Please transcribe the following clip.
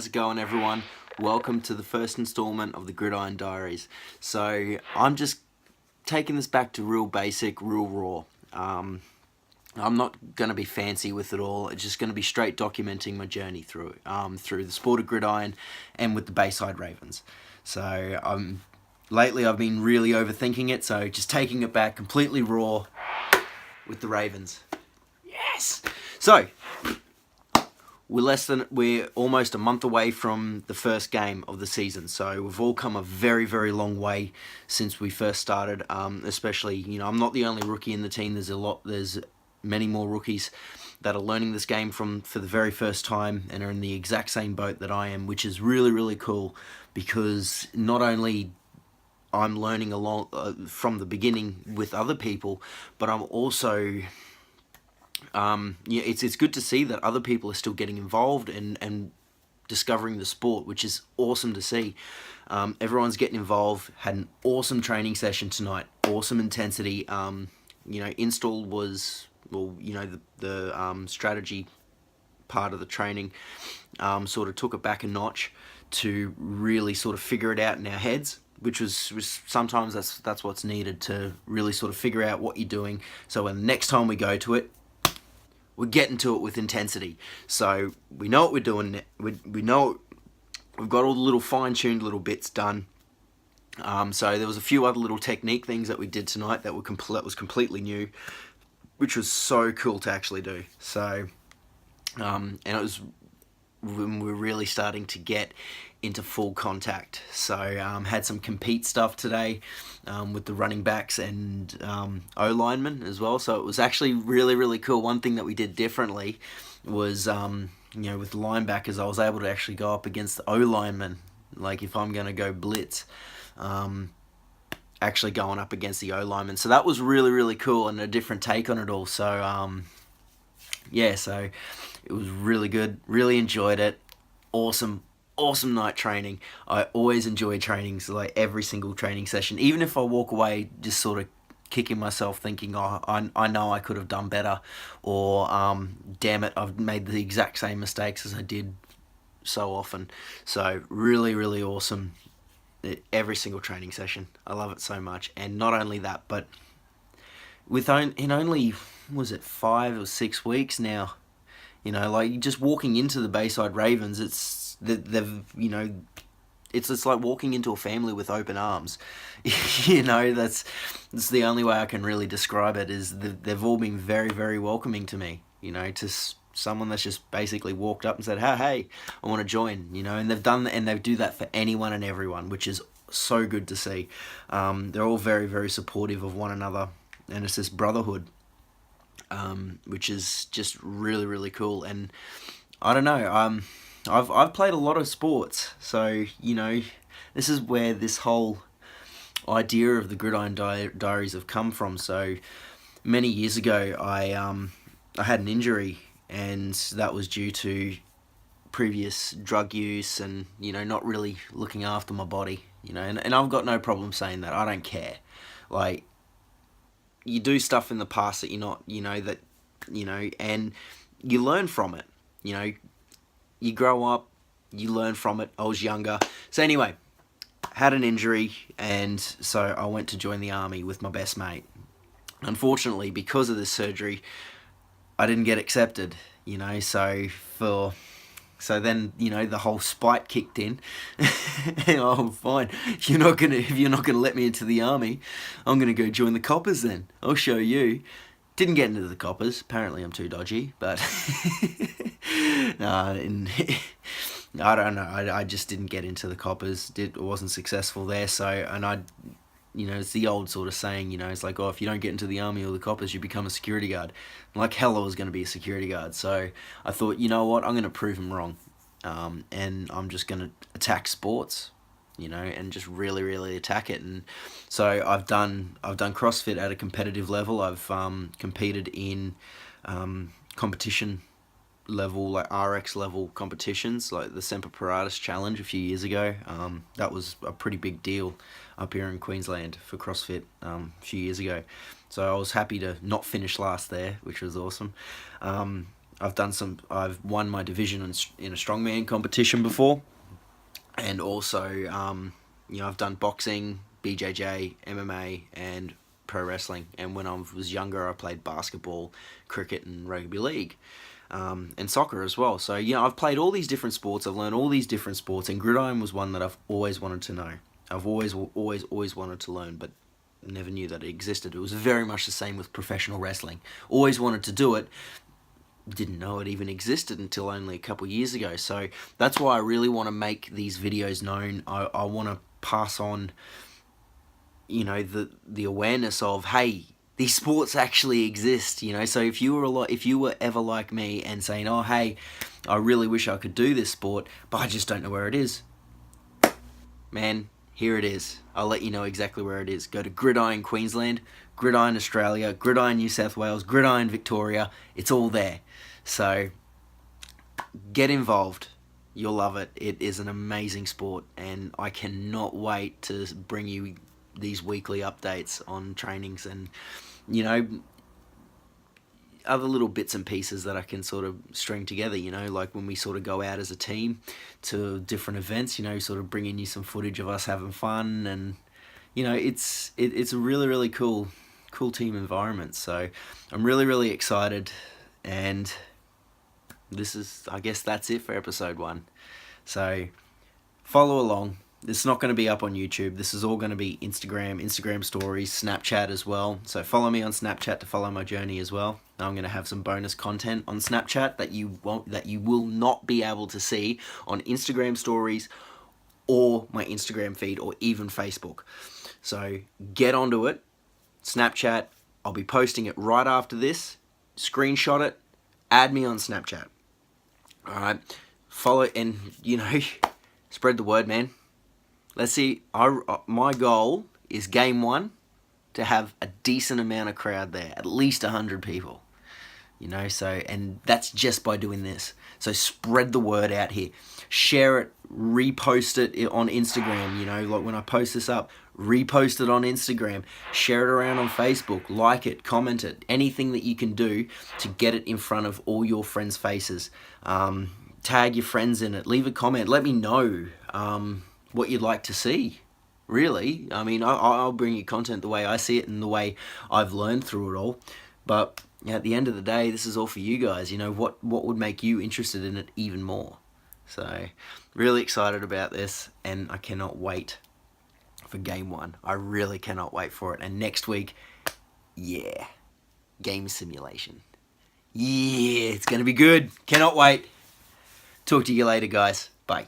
how's it going everyone? Welcome to the first installment of the Gridiron Diaries. So I'm just taking this back to real basic, real raw. I'm not going to be fancy with it all. It's just going to be straight documenting my journey through the sport of gridiron and with the Bayside Ravens. So lately I've been really overthinking it, so just taking it back completely raw with the Ravens. Yes! So, we're almost a month away from the first game of the season, so we've all come a very, very long way since we first started. Especially, I'm not the only rookie in the team. There's many more rookies that are learning this game for the very first time and are in the exact same boat that I am, which is really, really cool because not only I'm learning along from the beginning with other people, but I'm also it's good to see that other people are still getting involved and discovering the sport, which is awesome to see. Everyone's getting involved. Had an awesome training session tonight. Awesome intensity. Install was the strategy part of the training. Sort of took it back a notch to really sort of figure it out in our heads, which was sometimes that's what's needed to really sort of figure out what you're doing. So when the next time we go to it, we're getting to it with intensity. So we know what we're doing. We know we've got all the little fine-tuned little bits done. So there was a few other little technique things that we did tonight that was completely new, which was so cool to actually do. So and it was when we're really starting to get into full contact. So had some compete stuff today with the running backs and O-linemen as well. So it was actually really, really cool. One thing that we did differently was, with the linebackers, I was able to actually go up against the O-linemen. Like if I'm going to go blitz, actually going up against the O-linemen. So that was really, really cool and a different take on it all. So, so it was really good. Really enjoyed it. Awesome night training. I always enjoy trainings, like every single training session. Even if I walk away just sort of kicking myself thinking, I know I could have done better, or damn it, I've made the exact same mistakes as I did so often. So really, really awesome. Every single training session. I love it so much. And not only that, but in only, was it 5 or 6 weeks now, like just walking into the Bayside Ravens, it's like walking into a family with open arms. That's the only way I can really describe it, is they've all been very, very welcoming to me, to someone that's just basically walked up and said, hey, I want to join, and they do that for anyone and everyone, which is so good to see. They're all very, very supportive of one another, and it's this brotherhood, which is just really, really cool. And I don't know, I've played a lot of sports, so this is where this whole idea of the Gridiron Diaries have come from. So many years ago, I had an injury, and that was due to previous drug use and not really looking after my body. And I've got no problem saying that. I don't care. Like, you do stuff in the past that you're not, and you learn from it. You grow up, you learn from it. I was younger. So anyway, had an injury, and so I went to join the army with my best mate. Unfortunately, because of this surgery, I didn't get accepted, so then, the whole spite kicked in. Oh, fine. If you're not gonna let me into the army, I'm gonna go join the coppers then. I'll show you. Didn't get into the coppers. Apparently I'm too dodgy, but I don't know. I just didn't get into the coppers. Wasn't successful there. So, and it's the old sort of saying, it's like, if you don't get into the army or the coppers, you become a security guard. Like hell, I was going to be a security guard. So I thought, you know what, I'm going to prove them wrong. And I'm just going to attack sports, and just really, really attack it. And so I've done CrossFit at a competitive level. I've competed in competition level, like RX level competitions, like the Semper Paratus Challenge a few years ago. That was a pretty big deal up here in Queensland for CrossFit a few years ago. So I was happy to not finish last there, which was awesome. I've won my division in a strongman competition before, and also I've done boxing, BJJ, MMA, and pro wrestling. And when I was younger, I played basketball, cricket, and rugby league. And soccer as well. So, I've played all these different sports. I've learned all these different sports, and gridiron was one that I've always wanted to know. I've always wanted to learn, but never knew that it existed. It was very much the same with professional wrestling. Always wanted to do it, didn't know it even existed until only a couple of years ago. So that's why I really want to make these videos known. I want to pass on, the awareness of, hey, these sports actually exist, So if you were ever like me and saying, oh, hey, I really wish I could do this sport, but I just don't know where it is, man, here it is. I'll let you know exactly where it is. Go to Gridiron Queensland, Gridiron Australia, Gridiron New South Wales, Gridiron Victoria. It's all there. So get involved. You'll love it. It is an amazing sport, and I cannot wait to bring you these weekly updates on trainings and other little bits and pieces that I can sort of string together, like when we sort of go out as a team to different events, sort of bringing you some footage of us having fun, and it's a really, really cool team environment. So I'm really, really excited, and I guess that's it for episode 1. So follow along. This is not going to be up on YouTube. This is all going to be Instagram stories, Snapchat as well. So follow me on Snapchat to follow my journey as well. I'm going to have some bonus content on Snapchat that you will not be able to see on Instagram stories or my Instagram feed or even Facebook. So get onto it. Snapchat. I'll be posting it right after this. Screenshot it. Add me on Snapchat. All right. Follow and spread the word, man. Let's see, my goal is game 1 to have a decent amount of crowd there, at least 100 people, and that's just by doing this. So spread the word out here. Share it, repost it on Instagram, like when I post this up, repost it on Instagram, share it around on Facebook, like it, comment it, anything that you can do to get it in front of all your friends' faces. Tag your friends in it, leave a comment, let me know what you'd like to see, really. I mean, I'll bring you content the way I see it and the way I've learned through it all. But at the end of the day, this is all for you guys. What would make you interested in it even more? So, really excited about this, and I cannot wait for game 1. I really cannot wait for it. And next week, game simulation. Yeah, it's going to be good. Cannot wait. Talk to you later, guys. Bye.